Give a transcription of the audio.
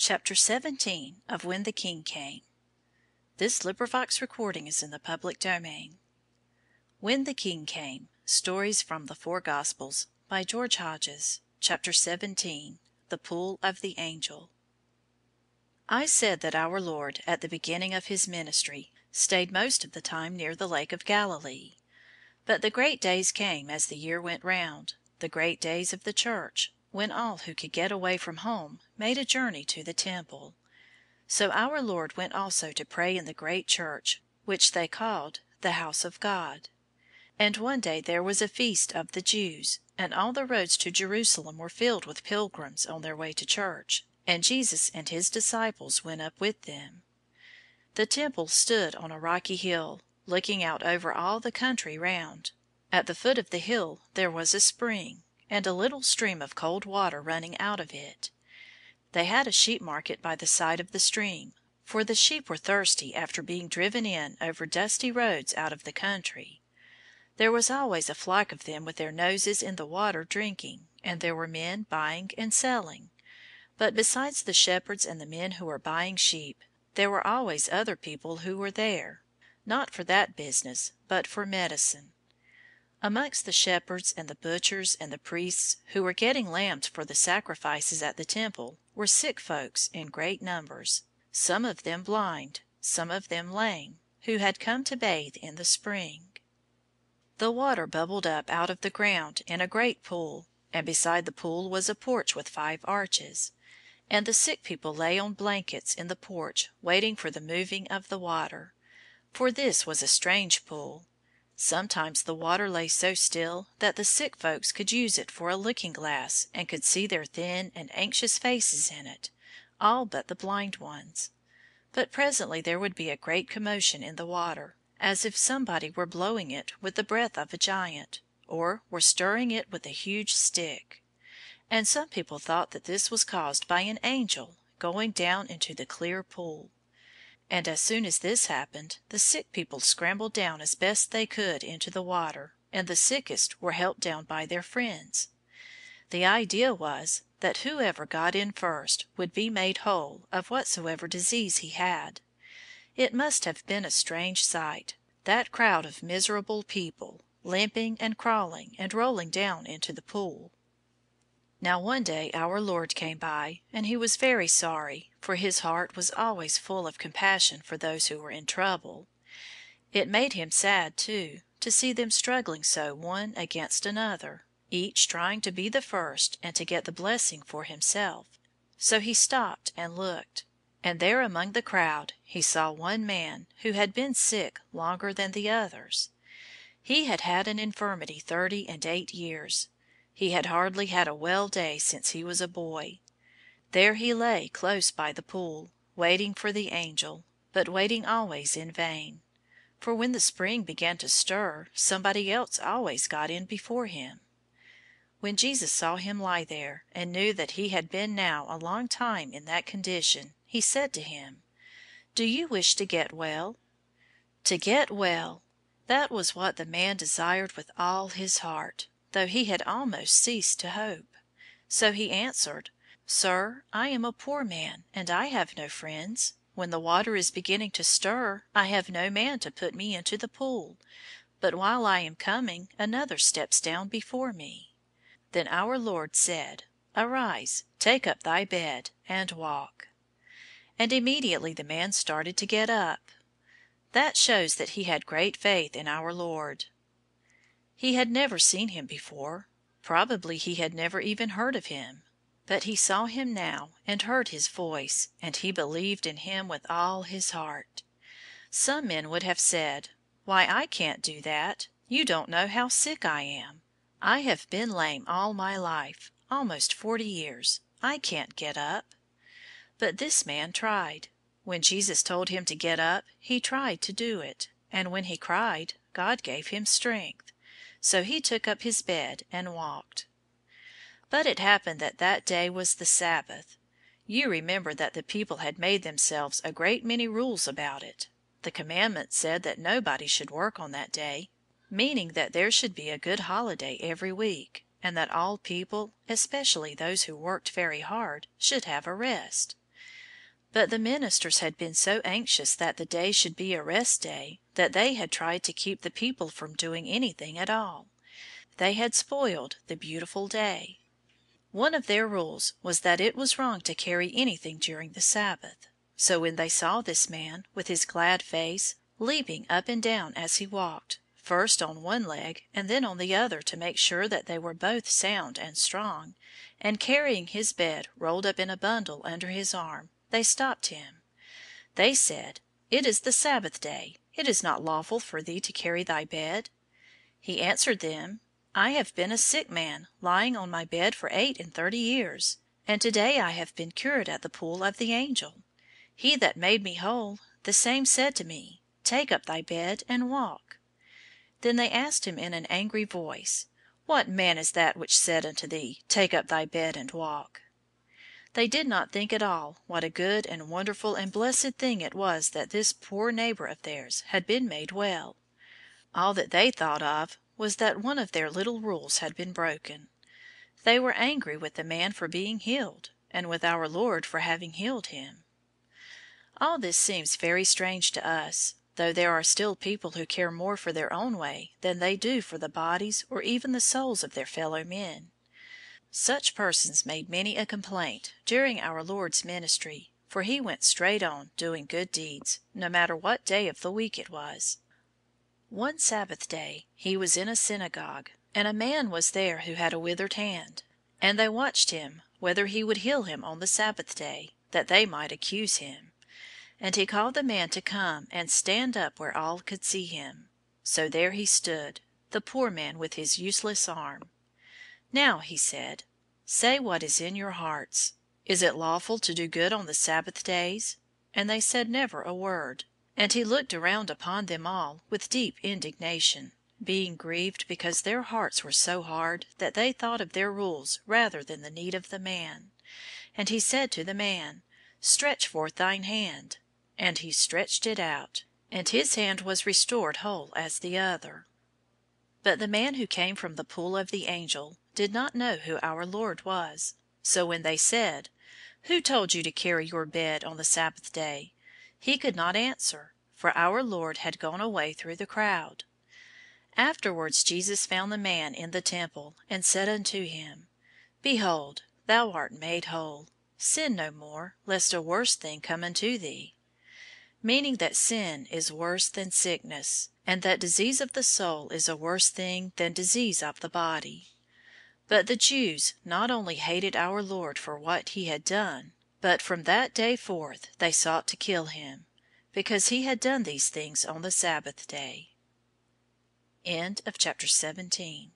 Chapter 17 of When the King Came. When the King Came. Stories from the Four Gospels by George Hodges. Chapter 17 The Pool of the Angel. I said that our Lord, at the beginning of his ministry, stayed most of the time near the Lake of Galilee. But the great days came as the year went round, the great days of the church, when all who could get away from home made a journey to the temple. So our Lord went also to pray in the great church, which they called the house of God. And one day there was a feast of the Jews, and all the roads to Jerusalem were filled with pilgrims on their way to church, and Jesus and his disciples went up with them. The temple stood on a rocky hill, looking out over all the country round. At the foot of the hill there was a spring, and a little stream of cold water running out of it. They had a sheep market by the side of the stream, for the sheep were thirsty after being driven in over dusty roads out of the country. There was always a flock of them with their noses in the water drinking, and there were men buying and selling. But besides the shepherds and the men who were buying sheep, there were always other people who were there, not for that business, but for medicine. Amongst the shepherds and the butchers and the priests who were getting lambs for the sacrifices at the temple were sick folks in great numbers, some of them blind, some of them lame, who had come to bathe in the spring. The water bubbled up out of the ground in a great pool, and beside the pool was a porch with 5 arches. And the sick people lay on blankets in the porch waiting for the moving of the water. For this was a strange pool. Sometimes the water lay so still that the sick folks could use it for a looking-glass and could see their thin and anxious faces in it, all but the blind ones. But presently there would be a great commotion in the water, as if somebody were blowing it with the breath of a giant, or were stirring it with a huge stick. And some people thought that this was caused by an angel going down into the clear pool. And as soon as this happened, the sick people scrambled down as best they could into the water, and the sickest were helped down by their friends. The idea was that whoever got in first would be made whole of whatsoever disease he had. It must have been a strange sight, that crowd of miserable people, limping and crawling and rolling down into the pool. Now one day our Lord came by, and he was very sorry, for his heart was always full of compassion for those who were in trouble. It made him sad, too, to see them struggling so one against another, each trying to be the first and to get the blessing for himself. So he stopped and looked, and there among the crowd he saw one man who had been sick longer than the others. He had had an infirmity 38 years. He had hardly had a well day since he was a boy. There he lay close by the pool, waiting for the angel, but waiting always in vain. For when the spring began to stir, somebody else always got in before him. When Jesus saw him lie there, and knew that he had been now a long time in that condition, he said to him, "Do you wish to get well?" To get well! That was what the man desired with all his heart, though he had almost ceased to hope. So he answered, "Sir, I am a poor man, and I have no friends. When the water is beginning to stir, I have no man to put me into the pool, but while I am coming, another steps down before me." Then our Lord said, "Arise, take up thy bed, and walk." And immediately the man started to get up. That shows that he had great faith in our Lord. He had never seen him before. Probably he had never even heard of him. But he saw him now and heard his voice, and he believed in him with all his heart. Some men would have said, "Why, I can't do that. You don't know how sick I am. I have been lame all my life, almost 40 years. I can't get up." But this man tried. When Jesus told him to get up, he tried to do it, and when he cried, God gave him strength. So he took up his bed and walked. But it happened that that day was the Sabbath. You remember that the people had made themselves a great many rules about it. The commandment said that nobody should work on that day, meaning that there should be a good holiday every week, and that all people, especially those who worked very hard, should have a rest. But the ministers had been so anxious that the day should be a rest day that they had tried to keep the people from doing anything at all. They had spoiled the beautiful day. One of their rules was that it was wrong to carry anything during the Sabbath. So when they saw this man, with his glad face, leaping up and down as he walked, first on one leg and then on the other to make sure that they were both sound and strong, and carrying his bed rolled up in a bundle under his arm, they stopped him. They said, "It is the Sabbath day. It is not lawful for thee to carry thy bed." He answered them, "I have been a sick man, lying on my bed for 38 years, and today I have been cured at the pool of the angel. He that made me whole, the same said to me, Take up thy bed and walk." Then they asked him in an angry voice, "What man is that which said unto thee, Take up thy bed and walk?" They did not think at all what a good and wonderful and blessed thing it was that this poor neighbor of theirs had been made well. All that they thought of was that one of their little rules had been broken. They were angry with the man for being healed, and with our Lord for having healed him. All this seems very strange to us, though there are still people who care more for their own way than they do for the bodies or even the souls of their fellow men. Such persons made many a complaint during our Lord's ministry, for he went straight on doing good deeds, no matter what day of the week it was. One Sabbath day he was in a synagogue, and a man was there who had a withered hand. And they watched him, whether he would heal him on the Sabbath day, that they might accuse him. And he called the man to come and stand up where all could see him. So there he stood, the poor man with his useless arm. "Now," he said, "say what is in your hearts. Is it lawful to do good on the Sabbath days?" And they said never a word. And he looked around upon them all with deep indignation, being grieved because their hearts were so hard that they thought of their rules rather than the need of the man. And he said to the man, "Stretch forth thine hand." And he stretched it out, and his hand was restored whole as the other. But the man who came from the pool of the angel did not know who our Lord was. So when they said, "Who told you to carry your bed on the Sabbath day?" he could not answer, for our Lord had gone away through the crowd. Afterwards Jesus found the man in the temple, and said unto him, "Behold, thou art made whole. Sin no more, lest a worse thing come unto thee." Meaning that sin is worse than sickness, and that disease of the soul is a worse thing than disease of the body. But the Jews not only hated our Lord for what he had done, but from that day forth they sought to kill him, because he had done these things on the Sabbath day. End of chapter 17.